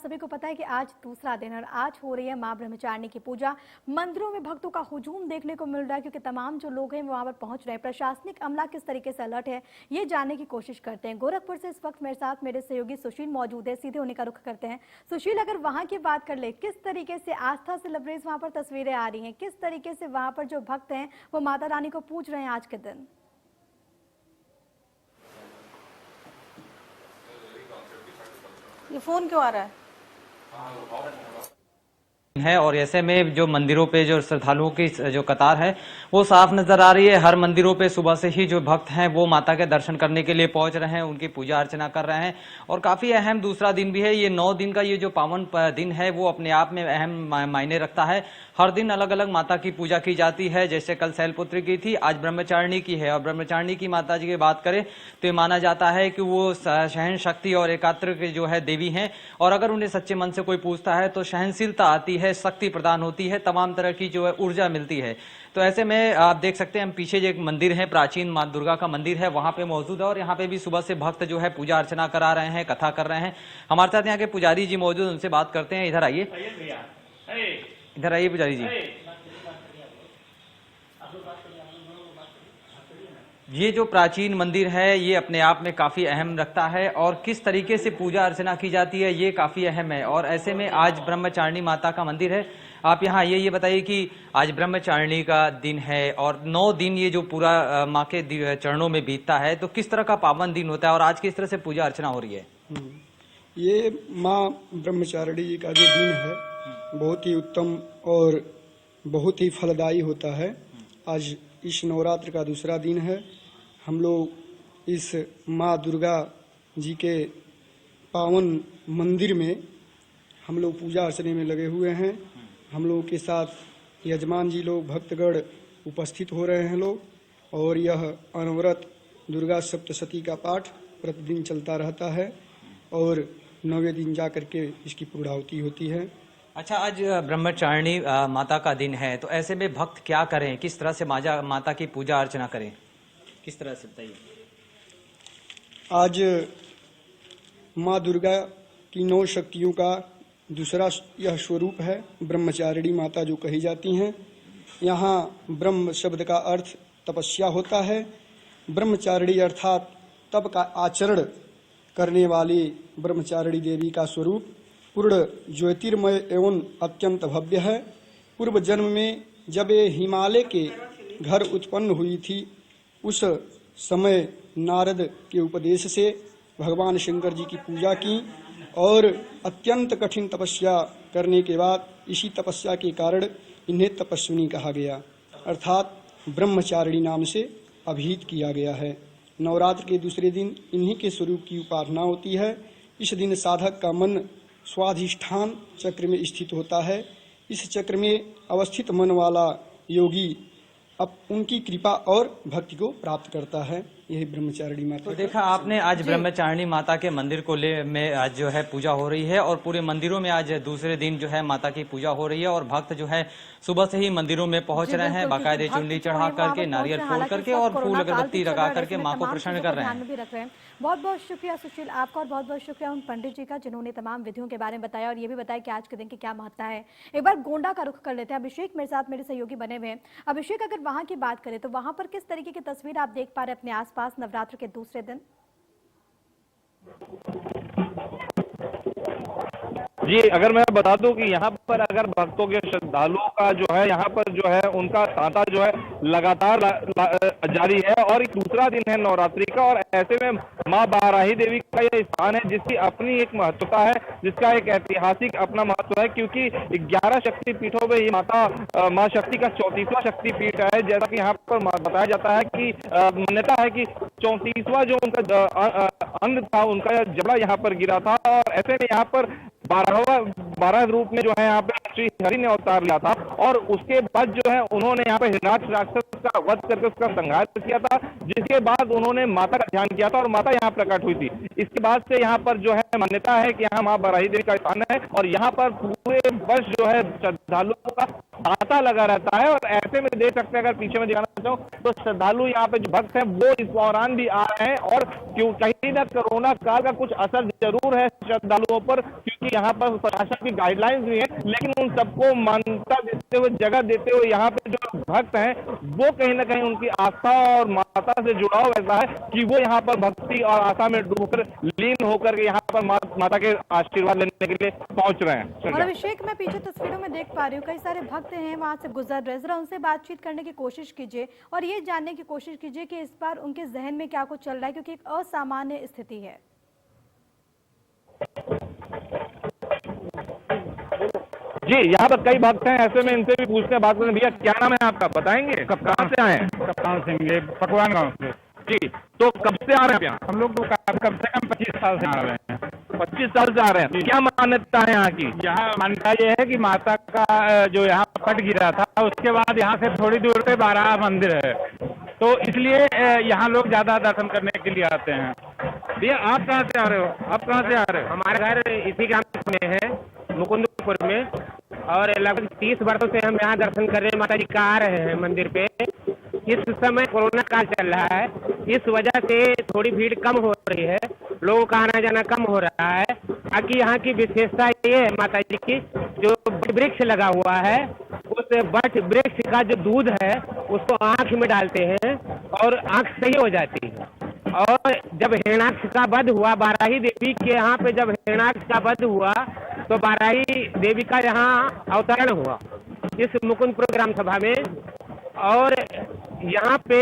सभी को पता है कि आज दूसरा दिन और आज हो रही है मां ब्रह्मचारिणी की पूजा। मंदिरों में भक्तों का हुजूम देखने को मिल रहा है क्योंकि तमाम जो लोग हैं वो वहां पर पहुंच रहे हैं। प्रशासनिक अमला किस तरीके से अलर्ट है ये जानने की कोशिश करते हैं। गोरखपुर से इस वक्त मेरे साथ मेरे सहयोगी सुशील मौजूद है, सीधे उन्हीं का रुख करते हैं। सुशील, अगर वहां की बात कर ले, किस तरीके से आस्था से लबरेज वहां पर तस्वीरें आ रही हैं, किस तरीके से वहां पर जो भक्त हैं वो माता रानी को पूज रहे हैं आज के दिन? ये फोन क्यों आ रहा है और ऐसे में जो मंदिरों पे जो श्रद्धालुओं की जो कतार है वो साफ नजर आ रही है। हर मंदिरों पे सुबह से ही जो भक्त हैं वो माता के दर्शन करने के लिए पहुंच रहे हैं, उनकी पूजा अर्चना कर रहे हैं। और काफी अहम दूसरा दिन भी है। ये 9 दिन का ये जो पावन दिन है वो अपने आप में अहम मायने रखता है। हर दिन अलग अलग माता की पूजा की जाती है। जैसे कल शैलपुत्री की थी, आज ब्रह्मचारिणी की है। और ब्रह्मचारिणी की माता जी की बात करें तो ये माना जाता है कि वो सहन शक्ति और एकात्र के जो है देवी हैं। और अगर उन्हें सच्चे मन से कोई पूछता है तो सहनशीलता आती है, शक्ति प्रदान होती है, तमाम तरह की जो है ऊर्जा मिलती है। तो ऐसे में आप देख सकते हैं हम पीछे जो एक मंदिर है, प्राचीन मां दुर्गा का मंदिर है, वहां पे मौजूद है। और यहाँ पे भी सुबह से भक्त जो है पूजा अर्चना करा रहे हैं, कथा कर रहे हैं। हमारे साथ यहाँ के पुजारी जी मौजूद, उनसे बात करते हैं। इधर आइए, इधर आइए पुजारी जी। ये जो प्राचीन मंदिर है ये अपने आप में काफी अहम रखता है और किस तरीके से पूजा अर्चना की जाती है ये काफी अहम है। और ऐसे में आज ब्रह्मचारिणी माता का मंदिर है। आप यहाँ ये बताइए कि आज ब्रह्मचारिणी का दिन है और 9 दिन ये जो पूरा माँ के चरणों में बीतता है, तो किस तरह का पावन दिन होता है और आज किस तरह से पूजा अर्चना हो रही है? ये माँ ब्रह्मचारिणी जी का जो दिन है बहुत ही उत्तम और बहुत ही फलदायी होता है। आज इस नवरात्र का दूसरा दिन है। हम लोग इस माँ दुर्गा जी के पावन मंदिर में हम लोग पूजा अर्चने में लगे हुए हैं। हम लोगों के साथ यजमान जी लोग, भक्तगण उपस्थित हो रहे हैं लोग। और यह अनवरत दुर्गा सप्तशती का पाठ प्रतिदिन चलता रहता है और 9वें दिन जा करके इसकी पूर्णाहुति होती है। अच्छा, आज ब्रह्मचारिणी माता का दिन है, तो ऐसे में भक्त क्या करें, किस तरह से माता की पूजा अर्चना करें, किस तरह से बताइए? आज माँ दुर्गा की 9 शक्तियों का दूसरा यह स्वरूप है। ब्रह्मचारिणी माता जो कही जाती हैं। यहाँ ब्रह्म शब्द का अर्थ तपस्या होता है। ब्रह्मचारिणी अर्थात तप का आचरण करने वाली ब्रह्मचारिणी देवी का स्वरूप पूर्ण ज्योतिर्मय एवं अत्यंत भव्य है। पूर्व जन्म में जब ये हिमालय के घर उत्पन्न हुई थी, उस समय नारद के उपदेश से भगवान शंकर जी की पूजा की और अत्यंत कठिन तपस्या करने के बाद इसी तपस्या के कारण इन्हें तपस्विनी कहा गया, अर्थात ब्रह्मचारिणी नाम से अभिहित किया गया है। नवरात्र के दूसरे दिन इन्हीं के स्वरूप की उपासना होती है। इस दिन साधक का मन स्वाधिष्ठान चक्र में स्थित होता है। इस चक्र में अवस्थित मन वाला योगी अब उनकी कृपा और भक्ति को प्राप्त करता है। यही ब्रह्मचारिणी माता। तो देखा आपने, आज ब्रह्मचारिणी माता के मंदिर को में आज जो है पूजा हो रही है और पूरे मंदिरों में आज दूसरे दिन जो है माता की पूजा हो रही है। और भक्त जो है सुबह से ही मंदिरों में पहुंच रहे हैं, बाकायदे चुन्नी चढ़ा करके, नारियल फोड़ करके और फूल अगरबत्ती लगा करके माँ को प्रसन्न कर रहे हैं। बहुत बहुत शुक्रिया सुशील आपका और बहुत बहुत शुक्रिया उन पंडित जी का जिन्होंने तमाम विधियों के बारे में बताया और ये भी बताया कि आज के दिन की क्या महत्ता है। एक बार गोंडा का रुख कर लेते हैं। अभिषेक मेरे साथ, मेरे सहयोगी बने हुए हैं। अभिषेक, अगर वहां की बात करें तो वहां पर किस तरीके की तस्वीर आप देख पा रहे हैं अपने आसपास नवरात्र के दूसरे दिन? जी, अगर मैं बता दूं कि यहाँ पर अगर भक्तों के श्रद्धालुओं का जो है यहाँ पर जो है उनका तांता जो है लगातार जारी है और एक दूसरा दिन है नवरात्रि का। और ऐसे में माँ बाराही देवी का यह स्थान है जिसकी अपनी एक महत्वता है, जिसका एक ऐतिहासिक अपना महत्व है, क्योंकि 11 शक्ति पीठों में ये माता माँ शक्ति का 34वां शक्ति पीठ है। जैसा कि यहाँ पर बताया जाता है कि मान्यता है कि 34वां जो उनका अंग था, उनका जबड़ा यहाँ पर गिरा था। और ऐसे में यहाँ पर 12 रूप में जो है यहाँ पे श्री हरि ने अवतार लिया था और उसके बाद जो है उन्होंने यहाँ पे हिरण्याक्ष राक्षस का वध करके उसका संहार किया था, जिसके बाद उन्होंने माता का ध्यान किया था और माता यहाँ प्रकट हुई थी। इसके बाद से यहाँ पर जो है मान्यता है कि यहाँ माँ बाराही देवी का स्थान है और यहाँ पर पूरे वर्ष जो है श्रद्धालुओं का तांता लगा रहता है। और ऐसे में देख सकते हैं, अगर पीछे में दिखाना चाहूँ तो श्रद्धालु यहाँ पे जो भक्त हैं वो इस दौरान भी आ रहे हैं। और क्यों कहीं ना कोरोना काल का कुछ असर जरूर है श्रद्धालुओं पर, क्योंकि यहाँ पर प्रशासन की गाइडलाइंस भी है, लेकिन उन सबको मान्यता देते हुए, जगह देते हुए यहाँ पे जो भक्त हैं वो कहीं ना कहीं उनकी आस्था और माता से जुड़ाव ऐसा है कि वो यहाँ पर भक्ति और आस्था में डूबकर लीन होकर के यहाँ पर माता के आशीर्वाद लेने के लिए पहुंच रहे हैं। और अभिषेक, मैं पीछे तस्वीरों में देख पा रही हूँ कई सारे भक्त हैं वहां से गुजर रहे, जरा उनसे बातचीत करने की कोशिश कीजिए और ये जानने की कोशिश कीजिए कि इस बार उनके जहन में क्या कुछ चल रहा है, क्योंकि एक असामान्य स्थिति है। जी, यहाँ पर कई भक्त हैं, ऐसे में इनसे भी पूछते हैं, बात करते हैं। भैया क्या नाम है आपका, बताएंगे कहाँ से आए हैं? कप्तान सिंह, ये पकवान गांव से। जी, तो कब से आ रहे हैं यहाँ? हम लोग तो कम से कम 25 साल से आ रहे हैं। 25 साल से आ रहे हैं। क्या मान्यता है यहाँ की? यहाँ मान्यता ये है कि माता का जो यहाँ पट गिरा था, उसके बाद यहाँ से थोड़ी दूर पे बारह मंदिर है, तो इसलिए यहाँ लोग ज्यादा दर्शन करने के लिए आते हैं। भैया आप कहाँ से आ रहे हो? आप कहाँ से आ रहे हो? हमारा घर इसी ग्राम में है, मुकुंदपुर में, और लगभग 30 वर्षों से हम यहाँ दर्शन कर रहे हैं। माता जी का आ रहे हैं मंदिर पे। इस समय कोरोना काल चल रहा है, इस वजह से थोड़ी भीड़ कम हो रही है, लोगों का आना जाना कम हो रहा है। बाकी यहाँ की विशेषता ये है माता जी की, जो वृक्ष लगा हुआ है, उस वट वृक्ष का जो दूध है उसको आँख में डालते हैं और आँख सही हो जाती है। और जब हिरणाक्ष का वध हुआ बाराही देवी के यहाँ पे, जब हिरणाक्ष का वध हुआ तो बाराही देवी का यहाँ अवतरण हुआ इस मुकुंदपुर ग्राम सभा में। और यहाँ पे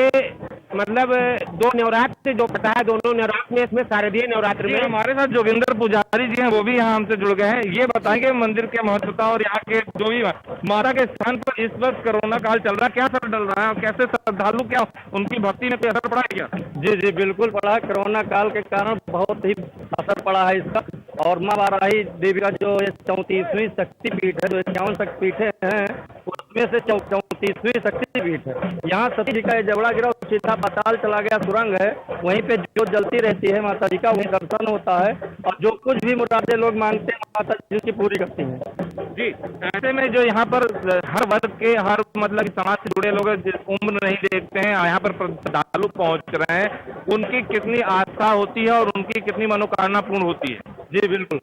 मतलब 2 नवरात्र जो पता है, दोनों नवरात्र में, इसमें शारदीय नवरात्र में हमारे साथ जोगिंदर पुजारी जी हैं, वो भी यहाँ हमसे जुड़ गए हैं। ये बताएंगे मंदिर के महत्वता और यहाँ के जो भी माता के स्थान पर इस वक्त कोरोना काल चल रहा है, क्या असर डल रहा है और कैसे श्रद्धालु, क्या उनकी भक्ति में असर पड़ा है क्या? जी जी बिल्कुल पड़ा है। कोरोना काल के कारण बहुत ही असर पड़ा है इसका। और माँ बाराही देवी का जो 34वीं शक्तिपीठ है, जो 51 शक्तिपीठें हैं उसमें से 34वीं शक्तिपीठ है। यहाँ सती जी का ये जबड़ा गिरा, सीधा पाताल चला गया, सुरंग है, वहीं पे जो जलती रहती है माता जी का, वहीं दर्शन होता है और जो कुछ भी मुरादें लोग मांगते हैं माता जी उसकी पूरी करती हैं। जी, ऐसे में जो यहाँ पर हर वर्ग के, हर मतलब समाज से जुड़े लोग उम्र नहीं देखते हैं, यहाँ पर श्रद्धालु पहुँच रहे हैं, उनकी कितनी आस्था होती है और उनकी कितनी मनोकामना पूर्ण होती है? जी बिल्कुल,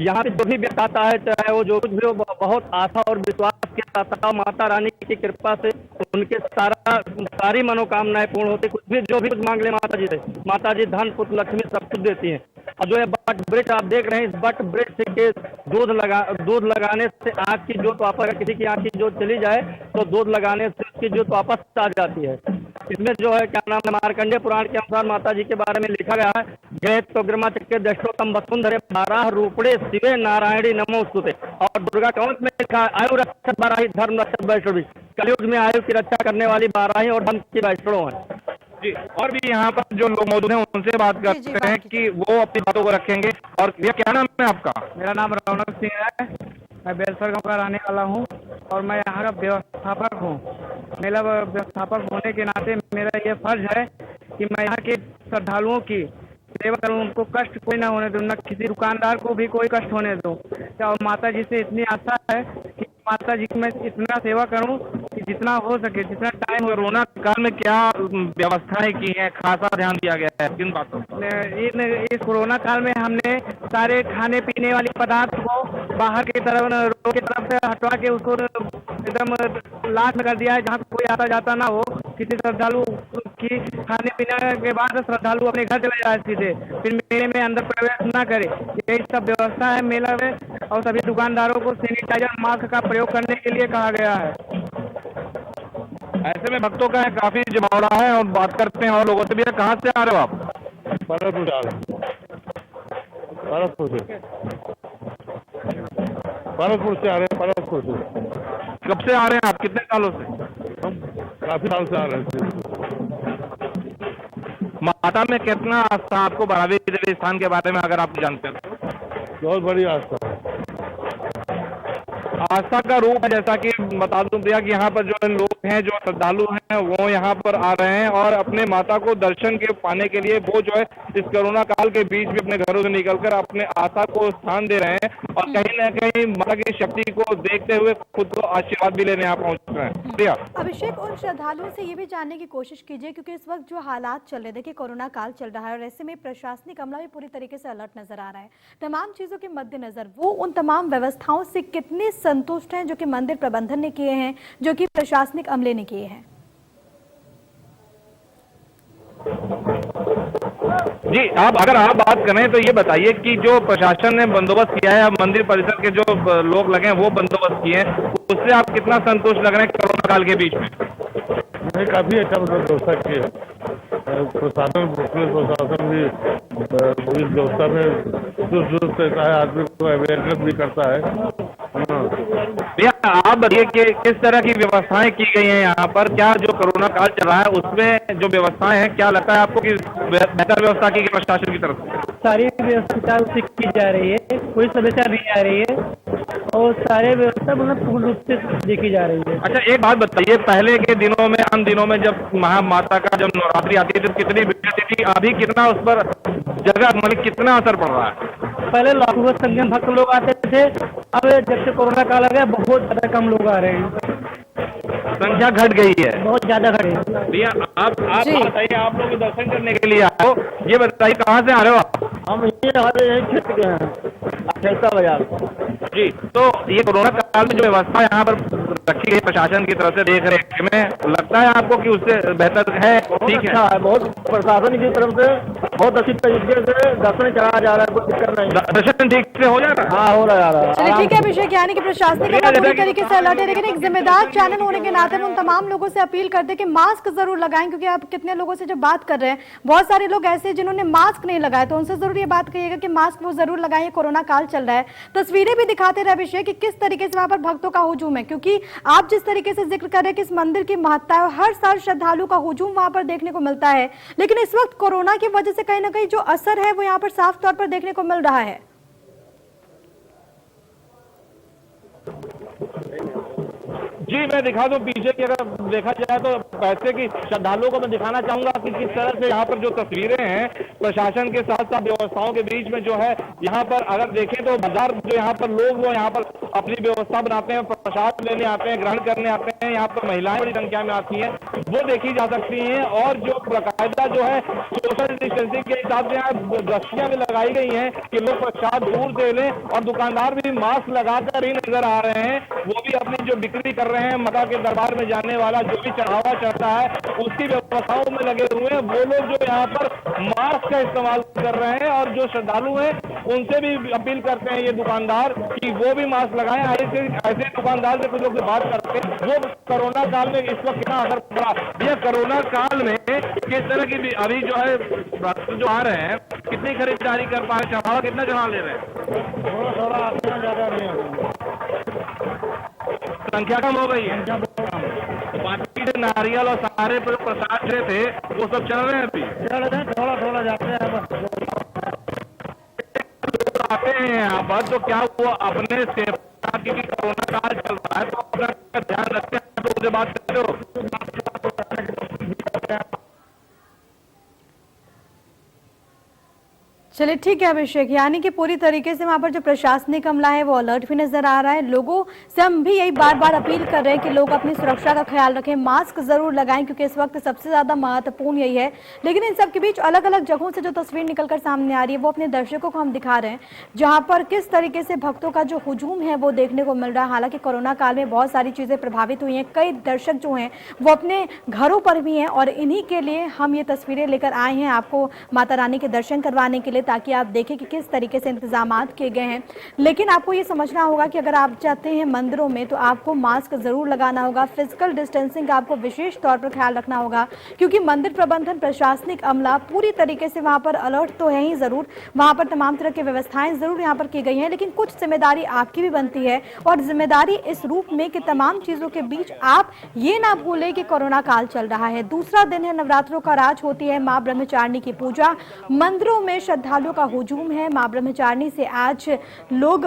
यहाँ पे जो भी व्यक्ति आता है, चाहे वो जो कुछ भी हो, बहुत आस्था और विश्वास के साथ माता रानी की कृपा से उनके सारी मनोकामनाएं पूर्ण होती। कुछ भी जो भी कुछ मांग ले माता जी से, माता जी धन पुत्र लक्ष्मी सब कुछ देती हैं। और जो है बट वृक्ष आप देख रहे हैं, इस बट वृक्ष के दूध लगाने से आँख की जोत वापस, अगर किसी की आँख की जोत चली जाए तो दूध लगाने से उसकी जोत वापस आ जाती है। इसमें जो है क्या नाम है, मार्कंडेय पुराण के अनुसार माता जी के बारे में लिखा गया है, गृहत तो ग्रमा चक्र दृष्टोत्तम वसुंधरे 12 रूपड़े शिवे नारायणी नमोस्तुते। और दुर्गा कांत में लिखा है, आयु रक्षक बाराही धर्म रक्षक वैष्णवी, कलयुग में आयु की रक्षा करने वाली बाराही और धर्म की वैष्णव है। जी, और भी यहाँ पर जो लोग मौजूद हैं उनसे बात करते हैं कि वो अपनी बातों को रखेंगे। और ये क्या नाम है आपका? मेरा नाम रौनक सिंह है, मैं बेलसर गांव का रहने वाला हूँ और मैं यहाँ का व्यवस्थापक हूँ। मेरा व्यवस्थापक होने के नाते मेरा ये फर्ज है कि मैं यहाँ के श्रद्धालुओं की सेवा करूँ, उनको कष्ट कोई ना होने दूँ, न किसी दुकानदार को भी कोई कष्ट होने दूँ। और माता जी से इतनी आशा है कि माता जी की मैं इतना सेवा करूँ कि जितना हो सके, जितना टाइम। कोरोना काल में क्या व्यवस्थाएं की हैं, खासा ध्यान दिया गया है किन बातों पर? इस कोरोना काल में हमने सारे खाने पीने वाले पदार्थ को बाहर की तरफ, रोड की तरफ से हटवा के उसको एकदम लास्ट में कर दिया है, जहाँ कोई आता जाता ना हो। किसी श्रद्धालु की खाने पीने के बाद श्रद्धालु अपने घर चले जाए सीधे, फिर मेले में अंदर प्रवेश ना करे। यही सब व्यवस्था है मेला में। और सभी दुकानदारों को सैनिटाइजर मास्क का प्रयोग करने के लिए कहा गया है। ऐसे में भक्तों का काफी जमावड़ा है और बात करते हैं और लोगों से। भैया कहाँ से आ रहे हो आप? परसपुर से आ रहे हैं, परसपुर से आ रहे हैं, परसपुर से। कब से आ रहे हैं आप, कितने सालों से? हम काफी साल से आ रहे हैं। माता में कितना आस्था आपको? बाराही देवी स्थान के बारे में अगर आप जानते हैं तो? बहुत बड़ी आस्था है। आस्था का रूप है, जैसा कि बता दूं भैया कि यहाँ पर जो है लोग हैं जो श्रद्धालु हैं वो यहाँ पर आ रहे हैं और अपने माता को दर्शन के पाने के लिए वो जो है इस कोरोना काल के बीच भी अपने घरों से निकलकर अपने आस्था को स्थान दे रहे हैं और कहीं ना कहीं माता की शक्ति को देखते हुए खुद को आशीर्वाद भी लेने यहाँ पहुंच रहे हैं। प्रिया, अभिषेक, उन श्रद्धालुओं से ये भी जानने की कोशिश कीजिए क्योंकि इस वक्त जो हालात चल रहे, देखिए कोरोना काल चल रहा है और ऐसे में प्रशासनिक अमला भी पूरी तरीके से अलर्ट नजर आ रहा है। तमाम चीजों के मद्देनजर वो उन तमाम व्यवस्थाओं से कितने संतुष्ट हैं जो कि मंदिर प्रबंधन ने किए हैं, जो कि प्रशासनिक अमले ने किए हैं? जी, अगर आप बात करें तो ये बताइए कि जो प्रशासन ने बंदोबस्त किया है, मंदिर परिसर के जो लोग लगे हैं वो बंदोबस्त किए हैं, उससे आप कितना संतुष्ट लग रहे हैं कोरोना काल के बीच में? नहीं, काफी अच्छा व्यवस्था की है। प्रशासन, पुलिस प्रशासन भी इस व्यवस्था में दूर से आदमी को अवेयरनेस भी करता है। भैया, आप बताइए कि किस तरह की व्यवस्थाएं की गई हैं यहाँ पर? क्या जो कोरोना काल चल रहा है उसमें जो व्यवस्थाएं हैं, क्या लगता है आपको कि बेहतर व्यवस्था की गई प्रशासन की तरफ से? सारी व्यवस्था उससे की जा रही है, कोई समस्या नहीं आ रही है और सारे व्यवस्था मतलब पूर्ण रूप से देखी जा रही है। अच्छा, एक बात बताइए, पहले के दिनों में, आम दिनों में जब महामाता का जब नवरात्रि आती है तो कितनी भीड़ रहती थी, अभी कितना उस पर जगह मतलब कितना असर पड़ रहा है? पहले लाखों संख्या भक्त लोग आते थे, अब जब से कोरोना काल आ गया बहुत ज्यादा कम लोग आ रहे हैं, संख्या घट गई है, बहुत ज्यादा घट गई। भैया आप बताइए, आप लोग दर्शन करने के लिए आए हो, ये बताइए कहाँ से आ रहे हो आप? हम यही क्षेत्र के हैं, खेलता बाजार। जी, तो ये कोरोना काल में जो व्यवस्था यहाँ पर रखी गई प्रशासन की तरफ से देख रेख में, लगता है आपको कि उससे बेहतर है? ठीक है, बहुत प्रशासन की तरफ से बहुत अच्छी तरीके से दर्शन कराया जा रहा है, कोई दिक्कत नहीं। दर्शन ठीक से हो जा रहा है? हाँ, हो रहा है। चलिए ठीक है अभिषेक, यानी कि प्रशासनिक अमला पूरी तरीके से अलर्ट है, लेकिन एक जिम्मेदार चैनल होने के नाते हम उन तमाम लोगों से अपील करते हैं कि मास्क जरूर लगाएं, क्योंकि आप कितने लोगों से जब बात कर रहे हैं बहुत सारे लोग ऐसे हैं जिन्होंने मास्क नहीं लगाया, तो उनसे जरूर ये बात कहिएगा कि मास्क वो जरूर लगाएं, कोरोना काल चल रहा है। तस्वीरें भी दिखाते रहे अभिषेक कि किस तरीके से वहां पर भक्तों का हुजूम है, क्योंकि आप जिस तरीके से जिक्र कर रहे हैं कि इस मंदिर की महत्ता है, हर साल श्रद्धालु का हुजूम वहां पर देखने को मिलता है, लेकिन इस वक्त कोरोना की वजह से कहीं ना कहीं जो असर है वो यहाँ पर साफ तौर पर देखने को मिल रहा है। जी, मैं दिखा दूं पीछे की, अगर देखा जाए तो पैसे की श्रद्धालुओं को मैं दिखाना चाहूंगा कि किस तरह से यहाँ पर जो तस्वीरें हैं प्रशासन के साथ साथ व्यवस्थाओं के बीच में जो है, यहाँ पर अगर देखें तो बाजार जो यहाँ पर लोग वो यहाँ पर अपनी व्यवस्था बनाते हैं, प्रसाद लेने आते हैं, ग्रहण करने आते हैं, यहाँ पर महिलाएं बड़ी संख्या में आती हैं, वो देखी जा सकती हैं। और जो बाकायदा जो है सोशल डिस्टेंसिंग के हिसाब से यहाँ दस्तियां भी लगाई गई हैं कि लोग प्रसाद दूर से लें, और दुकानदार भी मास्क लगाकर ही नजर आ रहे हैं, वो भी अपनी जो बिक्री कर रहे हैं, माता के दरबार में जाने वाला जो भी चढ़ावा चढ़ता है उसकी व्यवस्थाओं में लगे हुए हैं। वो लोग जो यहाँ पर मास्क का इस्तेमाल कर रहे हैं और जो श्रद्धालु हैं उनसे भी अपील करते हैं ये दुकानदार कि वो भी मास्क लगाएं। ऐसे दुकानदार से कुछ लोग बात करते हैं, वो कोरोना काल में इस वक्त कितना असर पड़ा, ये कोरोना काल में किस तरह की अभी जो है भक्त जो आ रहे हैं कितनी खरीदारी कर पा रहे, चढ़ावा कितना चढ़ा ले रहे हैं? थोड़ा ज्यादा नहीं है, संख्या कम हो गई है। बाकी जो नारियल और सारे प्रसाद जो थे वो सब चल रहे हैं, अभी थोड़ा थोड़ा जाते हैं। आते हैं यहाँ पर तो क्या वो अपने सेफ्टी, क्योंकि कोरोना काल चल रहा है तो अपना ध्यान रखते हैं, तो मुझे बात करते हो। चलिए ठीक है अभिषेक, यानी कि पूरी तरीके से वहां पर जो प्रशासनिक अमला है वो अलर्ट भी नजर आ रहा है। लोगों से हम भी यही बार बार अपील कर रहे हैं कि लोग अपनी सुरक्षा का ख्याल रखें, मास्क जरूर लगाएं, क्योंकि इस वक्त सबसे ज्यादा महत्वपूर्ण यही है। लेकिन इन सब के बीच अलग अलग जगहों से जो तस्वीर निकलकर सामने आ रही है वो अपने दर्शकों को हम दिखा रहे हैं, जहां पर किस तरीके से भक्तों का जो हुजूम है वो देखने को मिल रहा है। हालांकि कोरोना काल में बहुत सारी चीजें प्रभावित हुई हैं, कई दर्शक जो हैं वो अपने घरों पर भी हैं, और इन्हीं के लिए हम ये तस्वीरें लेकर आए हैं आपको माता रानी के दर्शन करवाने के लिए, ताकि आप देखें कि किस तरीके से इंतजामात किए गए हैं। लेकिन आपको ये समझना होगा कि अगर आप जाते हैं मंदिरों में तो आपको मास्क जरूर लगाना होगा, फिजिकल डिस्टेंसिंग का आपको विशेष तौर पर ख्याल रखना होगा, क्योंकि मंदिर प्रबंधन प्रशासनिक अमला पूरी तरीके से वहां पर अलर्ट तो है ही जरूर, वहां पर तमाम तरह की व्यवस्थाएं जरूर यहाँ पर की गई हैं, लेकिन कुछ जिम्मेदारी आपकी भी बनती है, और जिम्मेदारी इस रूप में कि तमाम चीजों के बीच आप ये ना भूलें कि कोरोना काल चल रहा है। दूसरा दिन है नवरात्रों का राज, होती है माँ ब्रह्मचारिणी की पूजा, मंदिरों में श्रद्धालुओं का हुजूम है। मां ब्रह्मचारिणी से आज लोग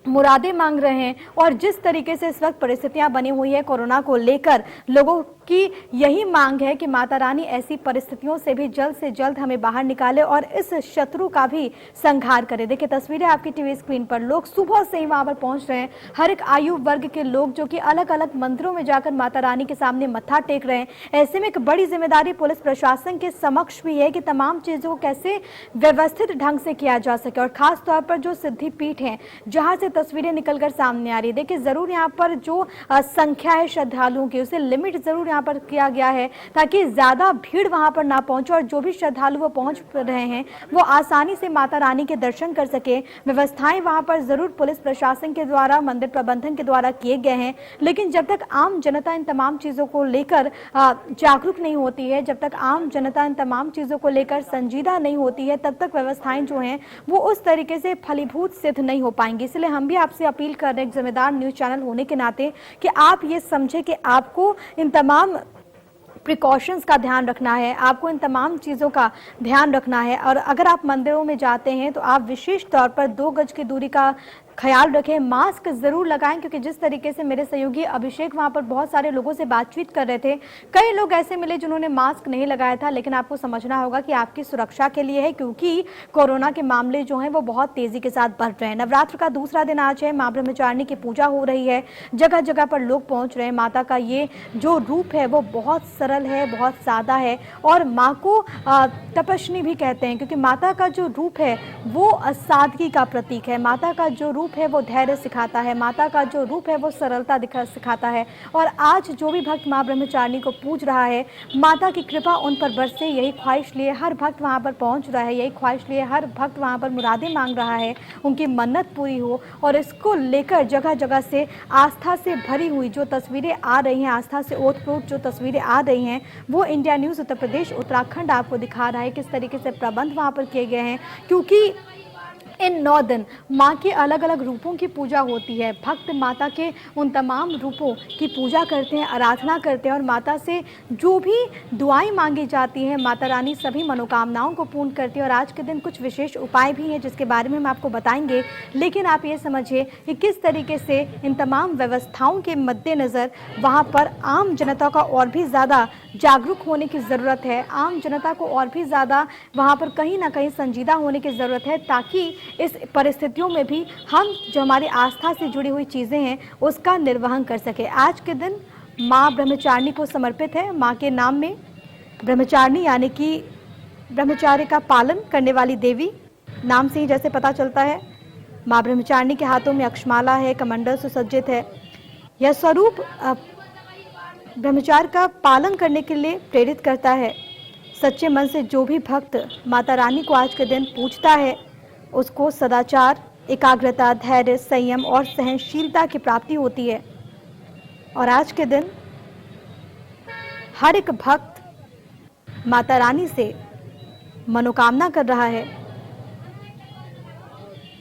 मुरादें मांग रहे हैं। और जिस तरीके से इस वक्त परिस्थितियां बनी हुई है कोरोना को लेकर, लोगों की यही मांग है कि माता रानी ऐसी परिस्थितियों से जल्द हमें बाहर निकाले और इस शत्रु का भी संहार करे। देखिए तस्वीरें आपकी टीवी स्क्रीन पर, लोग सुबह से ही वहां पर पहुंच रहे हैं। हर एक आयु वर्ग के लोग जो कि अलग अलग मंदिरों में जाकर माता रानी के सामने मत्था टेक रहे हैं। ऐसे में एक बड़ी जिम्मेदारी पुलिस प्रशासन के समक्ष भी है कि तमाम चीजों को कैसे व्यवस्थित ढंग से किया जा सके। और खास तौर पर जो सिद्धि पीठ है जहां से तस्वीरें निकलकर सामने आ रही है, देखिए जरूर यहाँ पर जो संख्या है श्रद्धालुओं की उसे लिमिट जरूर यहाँ पर किया गया है ताकि ज्यादा भीड़ वहां पर ना पहुंचे और जो भी श्रद्धालु वो पहुंच रहे हैं वो आसानी से माता रानी के दर्शन कर सके। व्यवस्थाएं वहां पर जरूर पुलिस प्रशासन के द्वारा, मंदिर प्रबंधन के द्वारा किए गए हैं, लेकिन जब तक आम जनता इन तमाम चीजों को लेकर जागरूक नहीं होती है, जब तक आम जनता इन तमाम चीजों को लेकर संजीदा नहीं होती है, तब तक व्यवस्थाएं जो हैं वो उस तरीके से फलीभूत सिद्ध नहीं हो पाएंगी। इसलिए हम भी आपसे अपील कर रहे हैं एक जिम्मेदार न्यूज चैनल होने के नाते कि आप ये समझे कि आपको इन तमाम प्रिकॉशंस का ध्यान रखना है, आपको इन तमाम चीज़ों का ध्यान रखना है। और अगर आप मंदिरों में जाते हैं तो आप विशेष तौर पर 2 गज की दूरी का ख्याल रखें, मास्क जरूर लगाएं, क्योंकि जिस तरीके से मेरे सहयोगी अभिषेक वहां पर बहुत सारे लोगों से बातचीत कर रहे थे, कई लोग ऐसे मिले जिन्होंने मास्क नहीं लगाया था। लेकिन आपको समझना होगा कि आपकी सुरक्षा के लिए है, क्योंकि कोरोना के मामले जो हैं वो बहुत तेजी के साथ बढ़ रहे हैं। नवरात्र का दूसरा दिन आज है, मां ब्रह्मचारिणी की पूजा हो रही है, जगह जगह पर लोग पहुंच रहे हैं। माता का ये जो रूप है वो बहुत सरल है, बहुत सादा है और माँ को तपस्विनी भी कहते हैं, क्योंकि माता का जो रूप है वो सादगी का प्रतीक है। माता का जो रूप है वो धैर्य सिखाता है, माता का जो रूप है वो सरलता सिखाता है। और आज जो भी भक्त मां ब्रह्मचारिणी को पूज रहा है, माता की कृपा उन पर बरसे, यही ख्वाहिश लिए हर भक्त वहां पर पहुंच रहा है, यही ख्वाहिश लिए हर भक्त वहां पर मुरादें मांग रहा है, उनकी मन्नत पूरी हो। और इसको लेकर जगह जगह से आस्था से भरी हुई जो तस्वीरें आ रही हैं, आस्था से ओतप्रोत जो तस्वीरें आ रही हैं, वो इंडिया न्यूज़ उत्तर प्रदेश उत्तराखंड आपको दिखा रहा है किस तरीके से प्रबंध वहाँ पर किए गए हैं। क्योंकि इन 9 दिन माँ के अलग अलग रूपों की पूजा होती है। भक्त माता के उन तमाम रूपों की पूजा करते हैं, आराधना करते हैं और माता से जो भी दुआएं मांगी जाती हैं, माता रानी सभी मनोकामनाओं को पूर्ण करती है। और आज के दिन कुछ विशेष उपाय भी हैं जिसके बारे में हम आपको बताएंगे। लेकिन आप ये समझिए कि किस तरीके से इन तमाम व्यवस्थाओं के मद्देनज़र वहाँ पर आम जनता का और भी ज़्यादा जागरूक होने की ज़रूरत है, आम जनता को और भी ज़्यादा वहाँ पर कहीं ना कहीं संजीदा होने की ज़रूरत है, ताकि इस परिस्थितियों में भी हम जो हमारी आस्था से जुड़ी हुई चीज़ें हैं उसका निर्वहन कर सके। आज के दिन माँ ब्रह्मचारिणी को समर्पित है। माँ के नाम में ब्रह्मचारिणी यानी कि ब्रह्मचार्य का पालन करने वाली देवी, नाम से ही जैसे पता चलता है। माँ ब्रह्मचारिणी के हाथों में अक्षमाला है, कमंडल सुसज्जित है। यह स्वरूप ब्रह्मचार्य का पालन करने के लिए प्रेरित करता है। सच्चे मन से जो भी भक्त माता रानी को आज के दिन पूजता है उसको सदाचार, एकाग्रता, धैर्य, संयम और सहनशीलता की प्राप्ति होती है। और आज के दिन हर एक भक्त माता रानी से मनोकामना कर रहा है,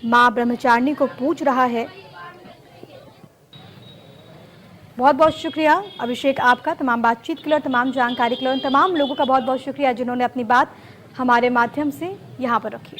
माँ ब्रह्मचारिणी को पूज रहा है। बहुत बहुत शुक्रिया अभिषेक आपका तमाम बातचीत के लिए और तमाम जानकारी के लिए। तमाम लोगों का बहुत बहुत शुक्रिया जिन्होंने अपनी बात हमारे माध्यम से यहाँ पर रखी।